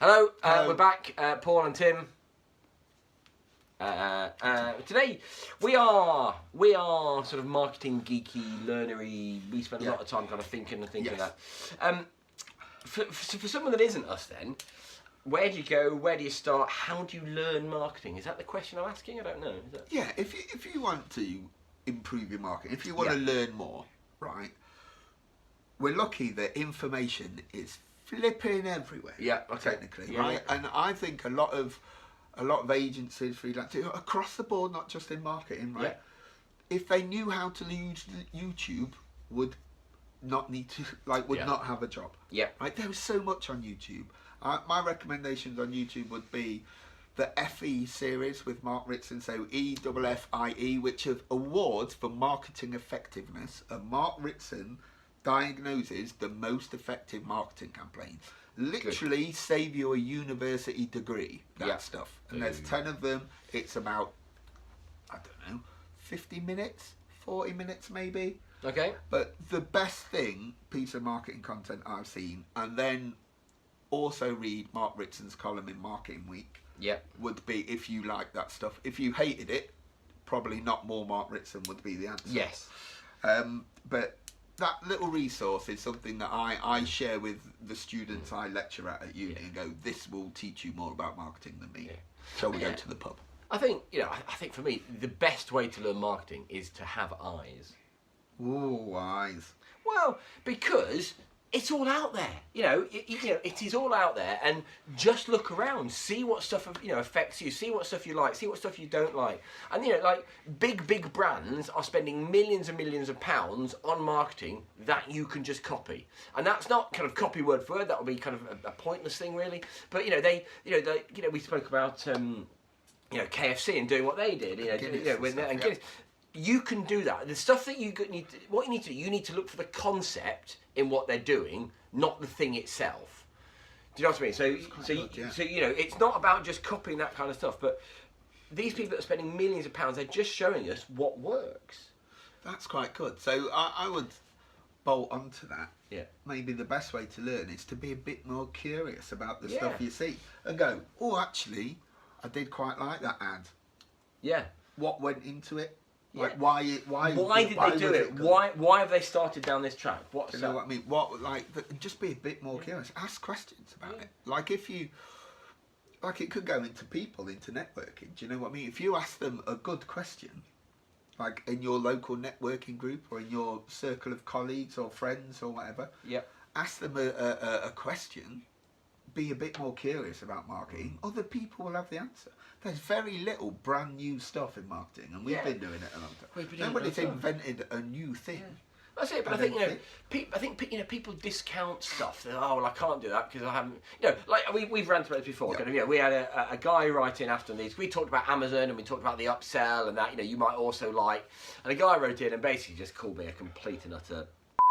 Hello, Hello. we're back, Paul and Tim. Today we are sort of marketing geeky, learnery. We spend a lot of time kind of thinking Yes. that. For someone that isn't us, then, where do you go? Where do you start? How do you learn marketing? Is that the question I'm asking? I don't know. Is that... Yeah, if you want to improve your marketing, if you want to learn more, right, we're lucky that information is flipping everywhere. Yeah, okay. Technically, Yeah, right? yeah. And I think a lot of agencies, freelancers, across the board, not just in marketing, right? Yeah. If they knew how to use YouTube, would not need to not have a job. Yeah. Right? There is so much on YouTube. My recommendations on YouTube would be the FE series with Mark Ritson, so EFFIE, which have awards for marketing effectiveness. And Mark Ritson diagnoses the most effective marketing campaigns. Literally save you a university degree, that stuff. And there's 10 of them. It's about, I don't know, 50 minutes, 40 minutes maybe. Okay. But the best piece of marketing content I've seen, and then also read Mark Ritson's column in Marketing Week, would be, if you like that stuff. If you hated it, probably not more Mark Ritson would be the answer. Yes. But that little resource is something that I share with the students I lecture at uni and go, this will teach you more about marketing than me. Shall we go to the pub? I think for me, the best way to learn marketing is to have eyes. Ooh, eyes. Well, because it's all out there. It is all out there, and just look around, see what stuff affects you, see what stuff you like, see what stuff you don't like. And big brands are spending millions and millions of pounds on marketing that you can just copy. And that's not kind of copy word for word. That would be kind of a pointless thing, really. But we spoke about KFC and doing what they did. Guinness. You can do that. The stuff that what you need to do, you need to look for the concept in what they're doing, not the thing itself. Do you know what I mean? So it's not about just copying that kind of stuff. But these people that are spending millions of pounds, they're just showing us what works. That's quite good. So I would bolt onto that. Yeah. Maybe the best way to learn is to be a bit more curious about the stuff you see and go, oh, actually, I did quite like that ad. Yeah. What went into it? Yeah. Like why did they do it? Why have they started down this track? You know what I mean? Just be a bit more curious. Ask questions about it. Like if you, it could go into networking. Do you know what I mean? If you ask them a good question, like in your local networking group or in your circle of colleagues or friends or whatever, ask them a question. Be a bit more curious about marketing. Other people will have the answer. There's very little brand new stuff in marketing, and we've been doing it a long time. Nobody's invented a new thing. That's it. But I think people discount stuff. They're, oh well, I can't do that because I haven't. We've ranted about this before. We had a guy writing after these. We talked about Amazon and we talked about the upsell and that you might also like. And a guy wrote in and basically just called me a complete and utter.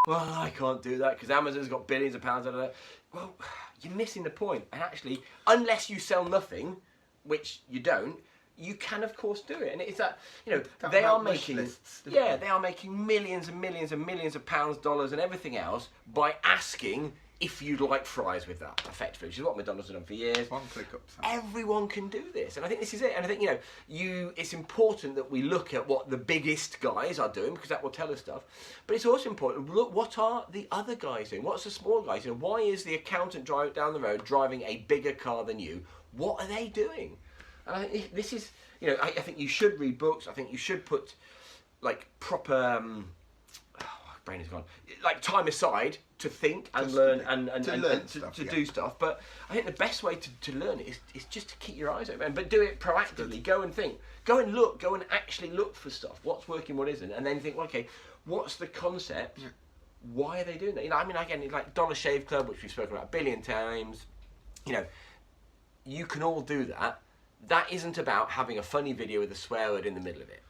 Well, I can't do that because Amazon's got billions of pounds out of that. Well, you're missing the point. And actually, unless you sell nothing, which you don't, you can of course do it. And it's that they are making they are making millions and millions and millions of pounds, dollars, and everything else by asking if you'd like fries with that, effectively, which is what McDonald's have done for years. One click up. Everyone can do this, and I think this is it. And I think it's important that we look at what the biggest guys are doing because that will tell us stuff. But it's also important. Look, what are the other guys doing? What's the small guys? Why is the accountant driving down the road driving a bigger car than you? What are they doing? And I think this is, I think you should read books. I think you should put proper. Brain is gone. Time aside to think and learn and to do stuff. But I think the best way to learn it is just to keep your eyes open, but do it proactively. Go and think. Go and look. Go and actually look for stuff. What's working, what isn't, and then think, well, okay, what's the concept? Yeah. Why are they doing that? Again, like Dollar Shave Club, which we've spoken about a billion times. You can all do that. That isn't about having a funny video with a swear word in the middle of it.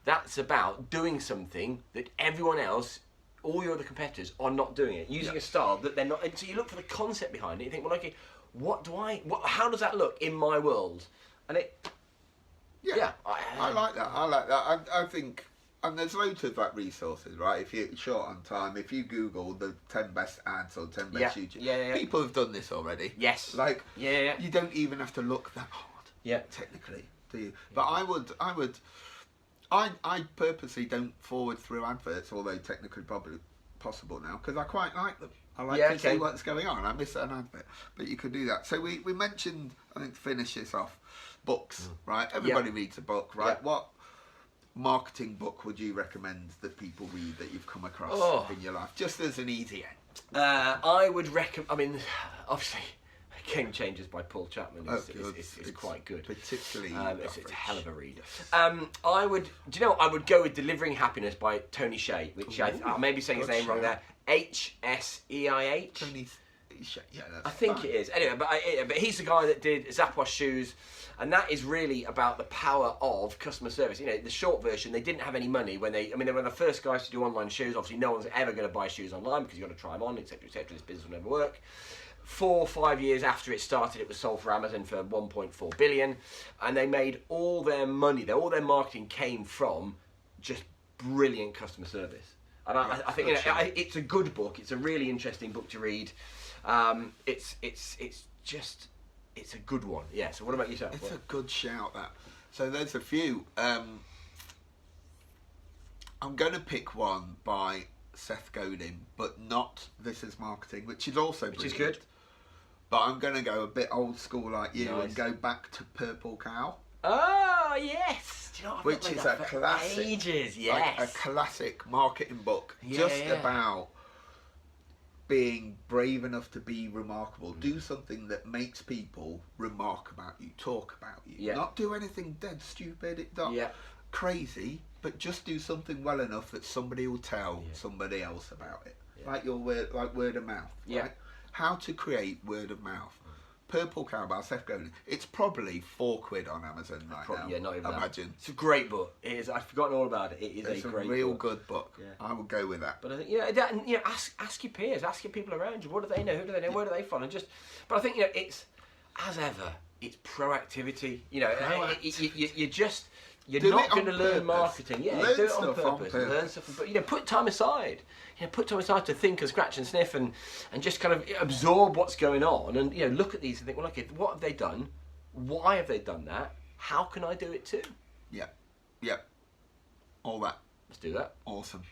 That's about doing something that everyone else, all your other competitors, are not doing it. Using a style that they're not. And so you look for the concept behind it. You think, well, okay, how does that look in my world? And it. I like that. I think and there's loads of like resources, right? If you're short on time, if you Google the 10 best ads or 10 best YouTube, people have done this already. Yes. Like, yeah. You don't even have to look that hard. Yeah. Technically, do you? But I purposely don't forward through adverts, although technically probably possible now, because I quite like them. I like to see what's going on. I miss an advert, but you could do that. So we mentioned, I think to finish this off, books, right? Everybody reads a book, right? What marketing book would you recommend that people read that you've come across in your life, just as an easy end? I would recommend. I mean, obviously, Game Changers by Paul Chapman is quite good. Particularly, it's a hell of a read. I would go with Delivering Happiness by Tony Hsieh, which I may be saying his name wrong there. H-S-E-I-H. Tony Hsieh, I think it is. Anyway, but he's the guy that did Zappos shoes, and that is really about the power of customer service. You know, the short version, they didn't have any money when they were the first guys to do online shoes. Obviously, no one's ever going to buy shoes online because you've got to try them on, etc., etc. This business will never work. 4 or 5 years after it started, it was sold for Amazon for 1.4 billion, and they made all their money, all their marketing came from just brilliant customer service. And I think it's a good book. It's a really interesting book to read. It's a good one. Yeah. So what about yourself? It's a good shout, that. So there's a few. I'm going to pick one by Seth Godin, but not This Is Marketing, which is also brilliant. Which is good. But I'm going to go a bit old school like you and go back to Purple Cow. Oh, yes. Do you know what? Which is a classic. Ages, yes. Like a classic marketing book. About being brave enough to be remarkable. Do something that makes people remark about you, talk about you. Yeah. Not do anything dead stupid, not crazy, but just do something well enough that somebody will tell somebody else about it. Yeah. Like word of mouth. Yeah. Right? How to create word of mouth. Purple Cow by Seth Godin. It's probably £4 on Amazon right now. Yeah, not even imagine. That. It's a great book. It is. I've forgotten all about it. It is a great real book. Good book. Yeah. I will go with that. But I think ask your peers, ask your people around you. What do they know? Who do they know? Where do they follow? But I think it's as ever. It's proactivity. You're not going to learn marketing. Yeah, do it on purpose. Learn stuff, but put time aside. Put time aside to think and scratch and sniff and just kind of absorb what's going on and look at these and think, well, okay, what have they done? Why have they done that? How can I do it too? Yeah. All that. Let's do that. Awesome.